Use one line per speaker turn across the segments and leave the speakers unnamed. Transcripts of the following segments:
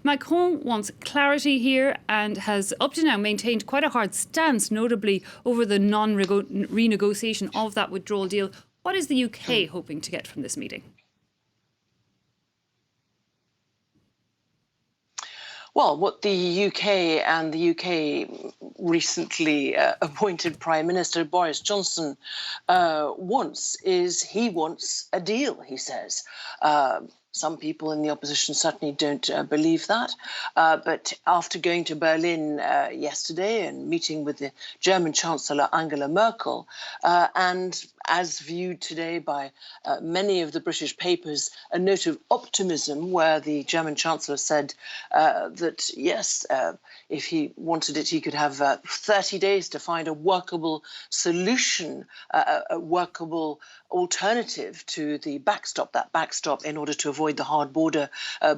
Macron wants clarity here and has up to now maintained quite a hard stance, notably over the non-renegotiation of that withdrawal deal. What is the UK hoping to get from this meeting?
Well, what the UK and the UK recently appointed Prime Minister Boris Johnson wants a deal, he says. Some people in the opposition certainly don't believe that. But after going to Berlin yesterday and meeting with the German Chancellor Angela Merkel, and as viewed today by many of the British papers, a note of optimism where the German Chancellor said that, yes, if he wanted it, he could have 30 days to find a workable solution, a workable alternative to the backstop, that backstop in order to avoid the hard border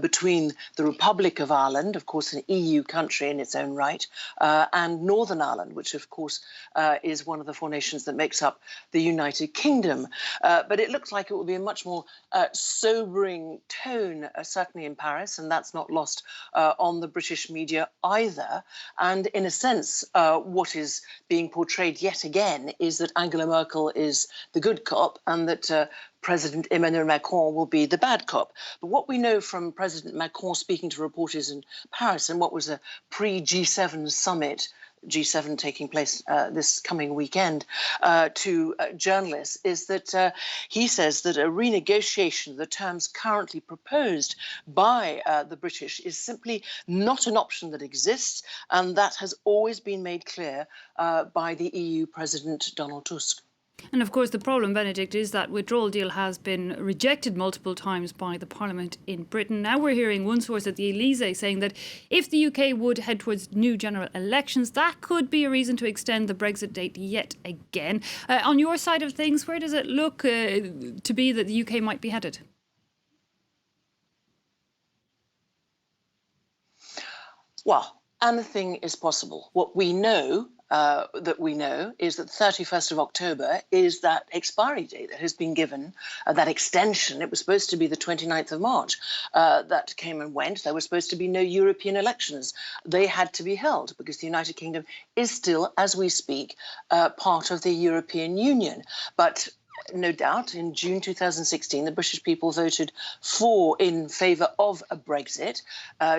between the Republic of Ireland, of course, an EU country in its own right, and Northern Ireland, which, of course, is one of the four nations that makes up the United Kingdom. But it looks like it will be a much more sobering tone, certainly in Paris, and that's not lost on the British media either. And in a sense, what is being portrayed yet again is that Angela Merkel is the good cop and that President Emmanuel Macron will be the bad cop. But what we know from President Macron speaking to reporters in Paris and what was a pre-G7 summit, G7 taking place this coming weekend, to journalists is that he says that a renegotiation of the terms currently proposed by the British is simply not an option that exists, and that has always been made clear by the EU President Donald Tusk.
And of course, the problem, Benedict, is that withdrawal deal has been rejected multiple times by the Parliament in Britain. Now we're hearing one source at the Elysee saying that if the UK would head towards new general elections, that could be a reason to extend the Brexit date yet again. On your side of things, where does it look to be that the UK might be headed?
Well, anything is possible. What we know is that 31st of October is that expiry date that has been given, that extension. It was supposed to be the 29th of March. That came and went. There were supposed to be no European elections. They had to be held because the United Kingdom is still, as we speak, part of the European Union. But no doubt, in June 2016, the British people voted in favour of a Brexit.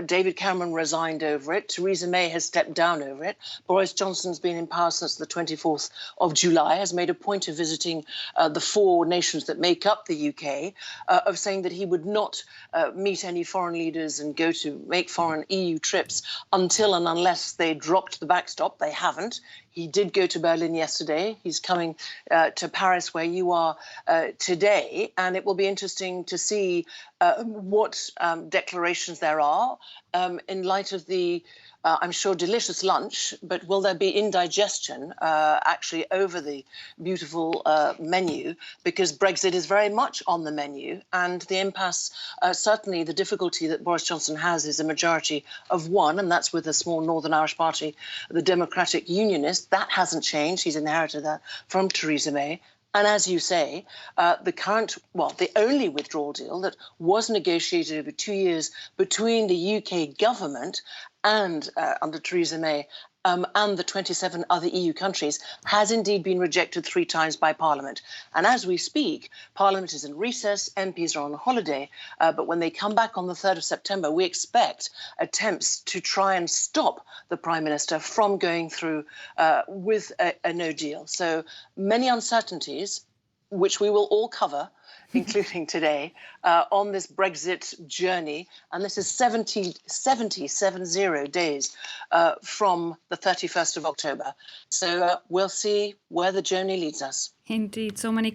David Cameron resigned over it. Theresa May has stepped down over it. Boris Johnson's been in power since the 24th of July, has made a point of visiting the four nations that make up the UK, of saying that he would not meet any foreign leaders and go to make foreign EU trips until and unless they dropped the backstop. They haven't. He did go to Berlin yesterday. He's coming to Paris, where you are today. And it will be interesting to see what declarations there are in light of the, I'm sure, delicious lunch. But will there be indigestion actually over the beautiful menu? Because Brexit is very much on the menu. And the impasse, certainly the difficulty that Boris Johnson has is a majority of one, and that's with a small Northern Irish party, the Democratic Unionists. That hasn't changed. He's inherited that from Theresa May. And as you say, the only withdrawal deal that was negotiated over 2 years between the UK government and under Theresa May and the 27 other EU countries has indeed been rejected 3 times by Parliament. And as we speak, Parliament is in recess, MPs are on holiday, but when they come back on the 3rd of September, we expect attempts to try and stop the Prime Minister from going through with a no deal. So many uncertainties, which we will all cover, including today, on this Brexit journey. And this is 70 days from the 31st of October. So we'll see where the journey leads us.
Indeed, so many